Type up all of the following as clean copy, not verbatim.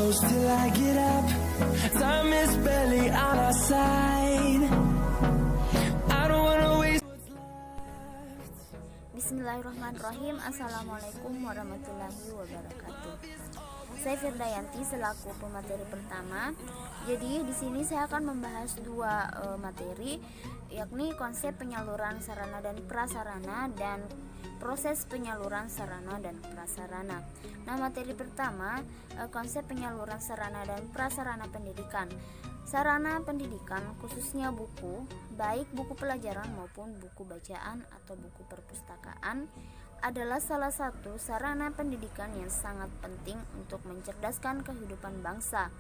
close till I get up. Time is barely on our side. I don't wanna waste what's left. Bismillahirrahmanirrahim. Assalamualaikum warahmatullahi wabarakatuh. Saya Firdayanti selaku pemateri pertama. Jadi di sini saya akan membahas dua materi, yakni konsep penyaluran sarana dan prasarana dan proses penyaluran sarana dan prasarana. Nah, materi pertama, konsep penyaluran sarana dan prasarana pendidikan. Sarana pendidikan khususnya buku, baik buku pelajaran maupun buku bacaan atau buku perpustakaan, adalah salah satu sarana pendidikan yang sangat penting untuk mencerdaskan kehidupan bangsa.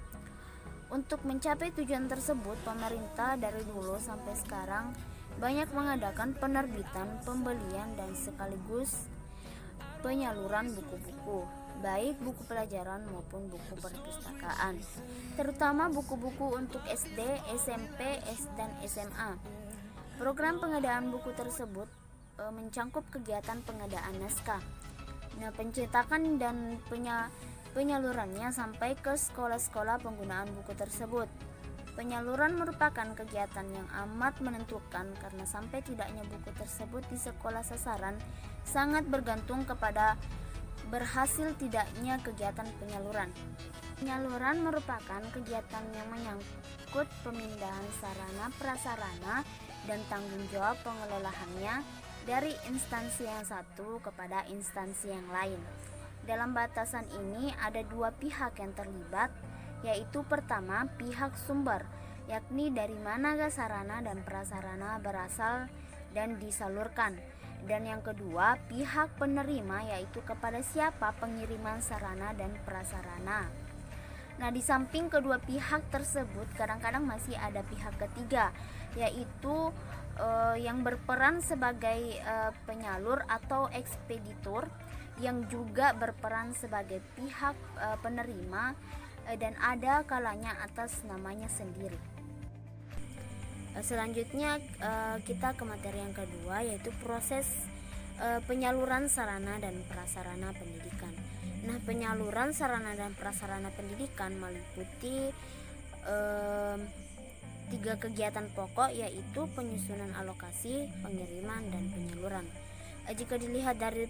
Untuk mencapai tujuan tersebut, pemerintah dari dulu sampai sekarang banyak mengadakan penerbitan, pembelian, dan sekaligus penyaluran buku-buku, baik buku pelajaran maupun buku perpustakaan, terutama buku-buku untuk SD, SMP, dan SMA. Program pengadaan buku tersebut mencangkup kegiatan pengadaan naskah, pencetakan dan penyalurannya sampai ke sekolah-sekolah penggunaan buku tersebut. Penyaluran merupakan kegiatan yang amat menentukan karena sampai tidaknya buku tersebut di sekolah sasaran sangat bergantung kepada berhasil tidaknya kegiatan penyaluran. Penyaluran merupakan kegiatan yang menyangkut pemindahan sarana prasarana dan tanggung jawab pengelolaannya dari instansi yang satu kepada instansi yang lain. Dalam batasan ini ada dua pihak yang terlibat, yaitu pertama pihak sumber, yakni dari mana sarana dan prasarana berasal dan disalurkan, dan yang kedua pihak penerima, yaitu kepada siapa pengiriman sarana dan prasarana. Nah, di samping kedua pihak tersebut kadang-kadang masih ada pihak ketiga, yaitu yang berperan sebagai penyalur atau ekspeditur, yang juga berperan sebagai pihak penerima, dan ada kalanya atas namanya sendiri. Selanjutnya kita ke materi yang kedua, yaitu proses penyaluran sarana dan prasarana pendidikan. Nah, penyaluran sarana dan prasarana pendidikan meliputi tiga kegiatan pokok, yaitu penyusunan alokasi, pengiriman, dan penyaluran. Jika dilihat dari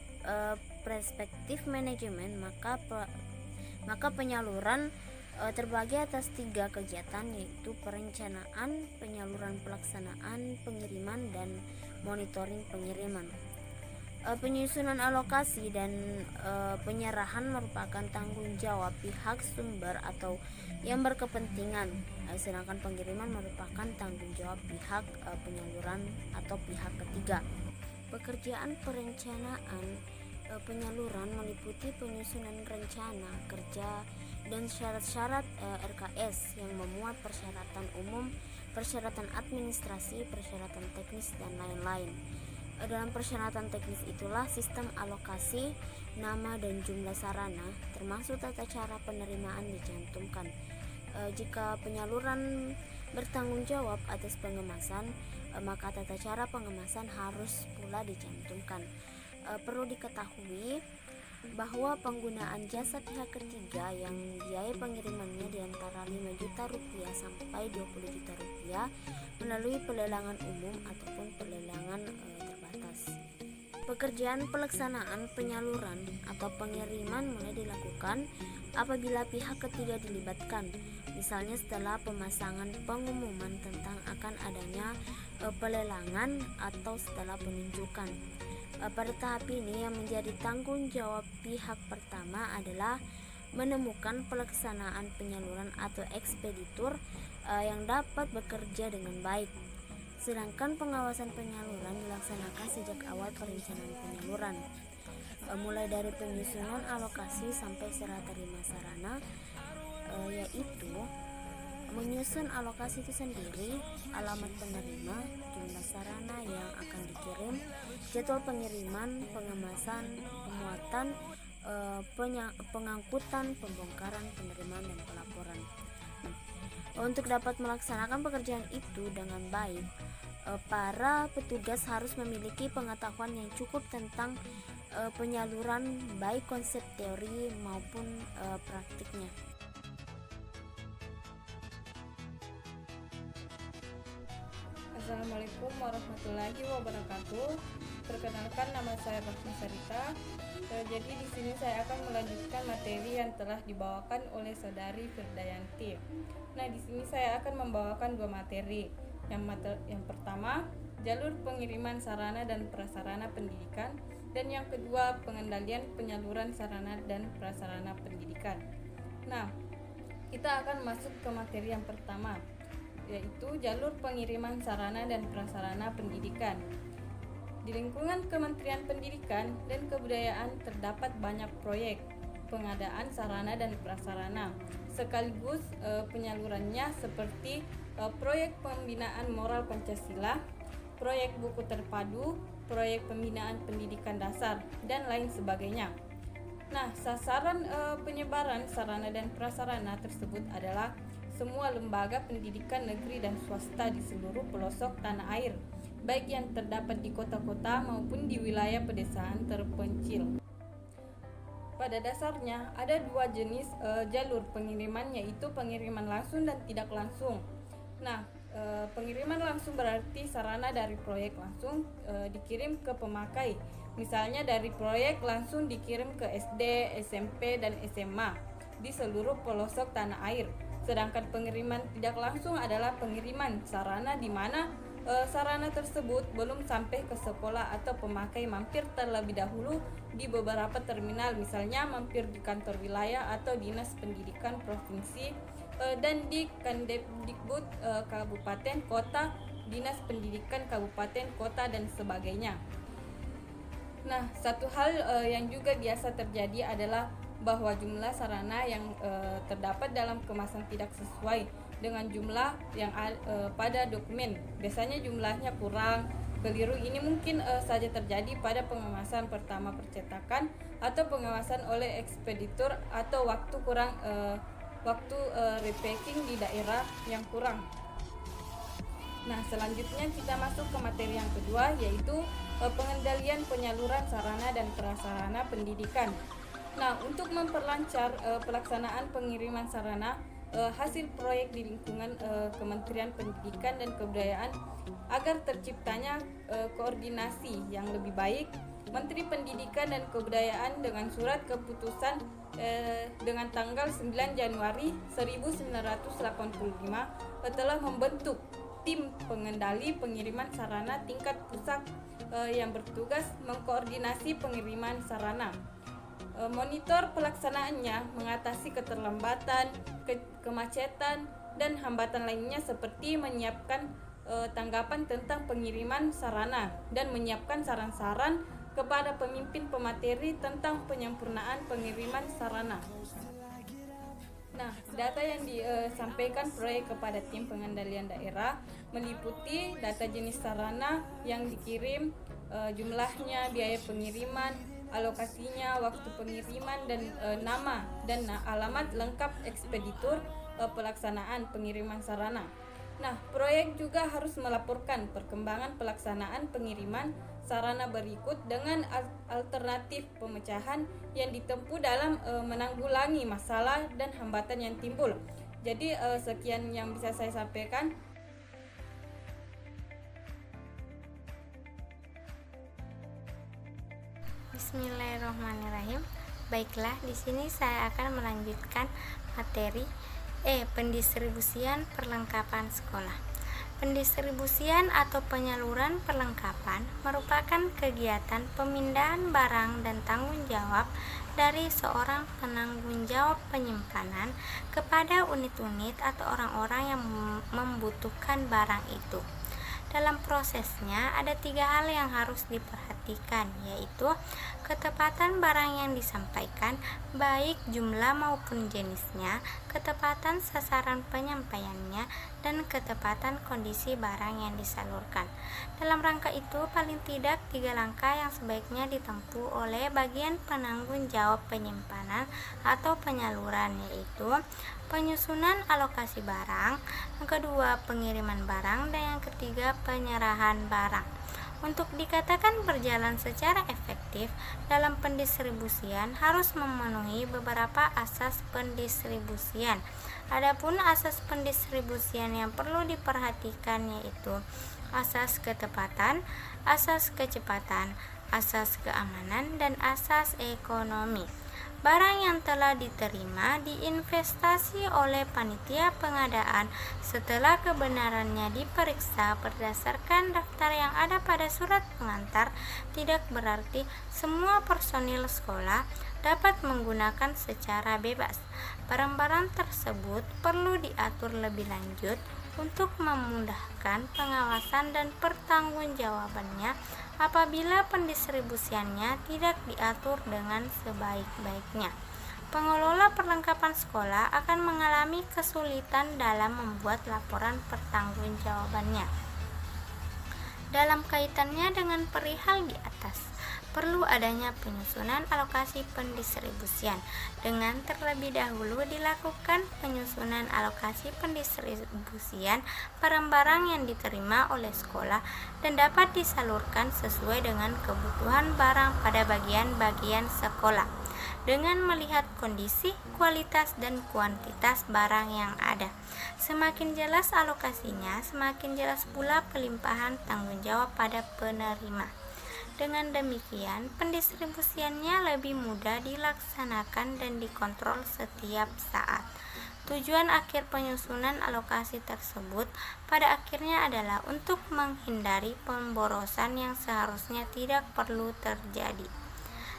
perspektif manajemen, maka penyaluran terbagi atas tiga kegiatan, yaitu perencanaan, penyaluran, pelaksanaan, pengiriman, dan monitoring pengiriman. Penyusunan alokasi dan penyerahan merupakan tanggung jawab pihak sumber atau yang berkepentingan, sedangkan pengiriman merupakan tanggung jawab pihak penyaluran atau pihak ketiga. Pekerjaan perencanaan penyaluran meliputi penyusunan rencana kerja dan syarat-syarat RKS yang memuat persyaratan umum, persyaratan administrasi, persyaratan teknis, dan lain-lain. Dalam persyaratan teknis itulah sistem alokasi, nama dan jumlah sarana, termasuk tata cara penerimaan dicantumkan. Jika penyaluran bertanggung jawab atas pengemasan, maka tata cara pengemasan harus pula dicantumkan. Perlu diketahui bahwa penggunaan jasa pihak ketiga yang biaya pengirimannya di antara 5 juta rupiah sampai 20 juta rupiah melalui pelelangan umum ataupun pelelangan terbatas. Pekerjaan pelaksanaan penyaluran atau pengiriman mulai dilakukan apabila pihak ketiga dilibatkan, misalnya setelah pemasangan pengumuman tentang akan adanya pelelangan atau setelah penunjukan. Pada tahap ini yang menjadi tanggung jawab pihak pertama adalah menemukan pelaksanaan penyaluran atau ekspeditur yang dapat bekerja dengan baik. Sedangkan pengawasan penyaluran dilaksanakan sejak awal perencanaan penyaluran, mulai dari penyusunan alokasi sampai serah terima sarana, yaitu menyusun alokasi itu sendiri, alamat penerima, jumlah sarana yang akan dikirim, jadwal pengiriman, pengemasan, pemuatan, pengangkutan, pembongkaran, penerimaan, dan pelaporan. Untuk dapat melaksanakan pekerjaan itu dengan baik, para petugas harus memiliki pengetahuan yang cukup tentang penyaluran, baik konsep teori maupun praktiknya. Assalamualaikum warahmatullahi wabarakatuh. Perkenalkan, nama saya Rahmi Sarita. Jadi di sini saya akan melanjutkan materi yang telah dibawakan oleh saudari Firdayanti. Nah, di sini saya akan membawakan dua materi. Yang pertama, jalur pengiriman sarana dan prasarana pendidikan, dan yang kedua, pengendalian penyaluran sarana dan prasarana pendidikan. Nah, kita akan masuk ke materi yang pertama, yaitu jalur pengiriman sarana dan prasarana pendidikan. Di lingkungan Kementerian Pendidikan dan Kebudayaan terdapat banyak proyek pengadaan sarana dan prasarana, sekaligus penyalurannya seperti proyek pembinaan moral Pancasila, proyek buku terpadu, proyek pembinaan pendidikan dasar, dan lain sebagainya. Nah, sasaran penyebaran sarana dan prasarana tersebut adalah semua lembaga pendidikan negeri dan swasta di seluruh pelosok tanah air, baik yang terdapat di kota-kota maupun di wilayah pedesaan terpencil. Pada dasarnya ada dua jenis jalur pengiriman, yaitu pengiriman langsung dan tidak langsung. Nah, pengiriman langsung berarti sarana dari proyek langsung dikirim ke pemakai. Misalnya dari proyek langsung dikirim ke SD, SMP, dan SMA di seluruh pelosok tanah air. Sedangkan pengiriman tidak langsung adalah pengiriman sarana di mana sarana tersebut belum sampai ke sekolah atau pemakai mampir terlebih dahulu di beberapa terminal, misalnya mampir di kantor wilayah atau dinas pendidikan provinsi dan di Kandikbud kabupaten kota, dinas pendidikan kabupaten kota, dan sebagainya. Nah, satu hal yang juga biasa terjadi adalah bahwa jumlah sarana yang terdapat dalam kemasan tidak sesuai dengan jumlah yang pada dokumen. Biasanya jumlahnya kurang, keliru. Ini mungkin saja terjadi pada pengemasan pertama percetakan atau pengemasan oleh ekspeditur, atau waktu repacking di daerah yang kurang. Nah, selanjutnya kita masuk ke materi yang kedua, yaitu pengendalian penyaluran sarana dan prasarana pendidikan. Nah, untuk memperlancar pelaksanaan pengiriman sarana hasil proyek di lingkungan Kementerian Pendidikan dan Kebudayaan agar terciptanya koordinasi yang lebih baik, Menteri Pendidikan dan Kebudayaan dengan surat keputusan dengan tanggal 9 Januari 1985 telah membentuk tim pengendali pengiriman sarana tingkat pusat yang bertugas mengkoordinasi pengiriman sarana, monitor pelaksanaannya, mengatasi keterlambatan, kemacetan, dan hambatan lainnya, seperti menyiapkan tanggapan tentang pengiriman sarana dan menyiapkan saran-saran kepada pemimpin pemateri tentang penyempurnaan pengiriman sarana. Nah, data yang disampaikan proyek kepada tim pengendalian daerah meliputi data jenis sarana yang dikirim, jumlahnya, biaya pengiriman, alokasinya, waktu pengiriman, dan nama dan alamat lengkap ekspeditur pelaksanaan pengiriman sarana. Nah, proyek juga harus melaporkan perkembangan pelaksanaan pengiriman sarana berikut dengan alternatif pemecahan yang ditempuh dalam menanggulangi masalah dan hambatan yang timbul. Jadi sekian yang bisa saya sampaikan. Bismillahirrahmanirrahim. Baiklah, di sini saya akan melanjutkan materi pendistribusian perlengkapan sekolah. Pendistribusian atau penyaluran perlengkapan merupakan kegiatan pemindahan barang dan tanggung jawab dari seorang penanggung jawab penyimpanan kepada unit-unit atau orang-orang yang membutuhkan barang itu. Dalam prosesnya ada 3 hal yang harus diperhatikan, yaitu ketepatan barang yang disampaikan, baik jumlah maupun jenisnya, ketepatan sasaran penyampaiannya, dan ketepatan kondisi barang yang disalurkan. Dalam rangka itu, paling tidak 3 langkah yang sebaiknya ditempuh oleh bagian penanggung jawab penyimpanan atau penyaluran, yaitu penyusunan alokasi barang, yang kedua pengiriman barang, dan yang ketiga penyerahan barang. Untuk dikatakan berjalan secara efektif dalam pendistribusian harus memenuhi beberapa asas pendistribusian. Adapun asas pendistribusian yang perlu diperhatikan yaitu asas ketepatan, asas kecepatan, asas keamanan, dan asas ekonomi. Barang yang telah diterima diinvestasi oleh panitia pengadaan setelah kebenarannya diperiksa berdasarkan daftar yang ada pada surat pengantar, tidak berarti semua personil sekolah dapat menggunakan secara bebas. Barang-barang tersebut perlu diatur lebih lanjut untuk memudahkan pengawasan dan pertanggungjawabannya apabila pendistribusiannya tidak diatur dengan sebaik-baiknya. Pengelola perlengkapan sekolah akan mengalami kesulitan dalam membuat laporan pertanggungjawabannya. Dalam kaitannya dengan perihal di atas, perlu adanya penyusunan alokasi pendistribusian. Dengan terlebih dahulu dilakukan penyusunan alokasi pendistribusian barang-barang yang diterima oleh sekolah dan dapat disalurkan sesuai dengan kebutuhan barang pada bagian-bagian sekolah dengan melihat kondisi, kualitas, dan kuantitas barang yang ada. Semakin jelas alokasinya, semakin jelas pula pelimpahan tanggung jawab pada penerima. Dengan demikian, pendistribusiannya lebih mudah dilaksanakan dan dikontrol setiap saat. Tujuan akhir penyusunan alokasi tersebut pada akhirnya adalah untuk menghindari pemborosan yang seharusnya tidak perlu terjadi.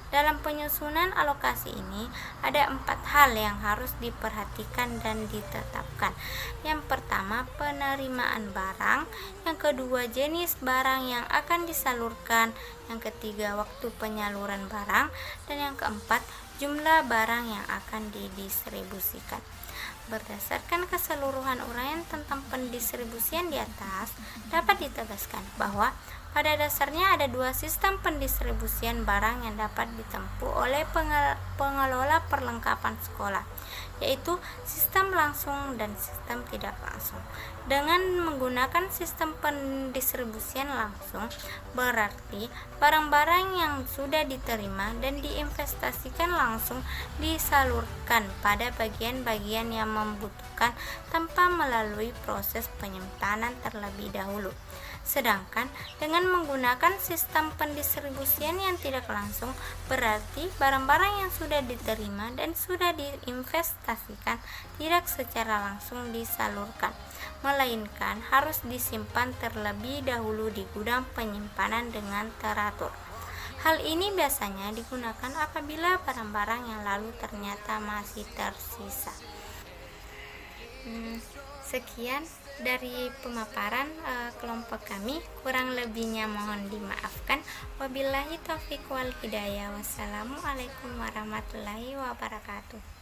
Dalam penyusunan alokasi ini ada 4 hal yang harus diperhatikan dan ditetapkan. Yang pertama, penerimaan barang. Yang kedua, jenis barang yang akan disalurkan. Yang ketiga, waktu penyaluran barang. Dan yang keempat, jumlah barang yang akan didistribusikan. Berdasarkan keseluruhan uraian tentang pendistribusian di atas, dapat ditegaskan bahwa pada dasarnya ada 2 sistem pendistribusian barang yang dapat ditempuh oleh pengelola perlengkapan sekolah, yaitu sistem langsung dan sistem tidak langsung. Dengan menggunakan sistem pendistribusian langsung, berarti barang-barang yang sudah diterima dan diinvestasikan langsung disalurkan pada bagian-bagian yang membutuhkan tanpa melalui proses penyimpanan terlebih dahulu. Sedangkan dengan menggunakan sistem pendistribusian yang tidak langsung, berarti barang-barang yang sudah diterima dan sudah diinvestasikan tidak secara langsung disalurkan, melainkan harus disimpan terlebih dahulu di gudang penyimpanan dengan teratur. Hal ini biasanya digunakan apabila barang-barang yang lalu ternyata masih tersisa. Sekian dari pemaparan kelompok kami, kurang lebihnya mohon dimaafkan. Wabillahi taufiq wal hidayah. Wassalamualaikum warahmatullahi wabarakatuh.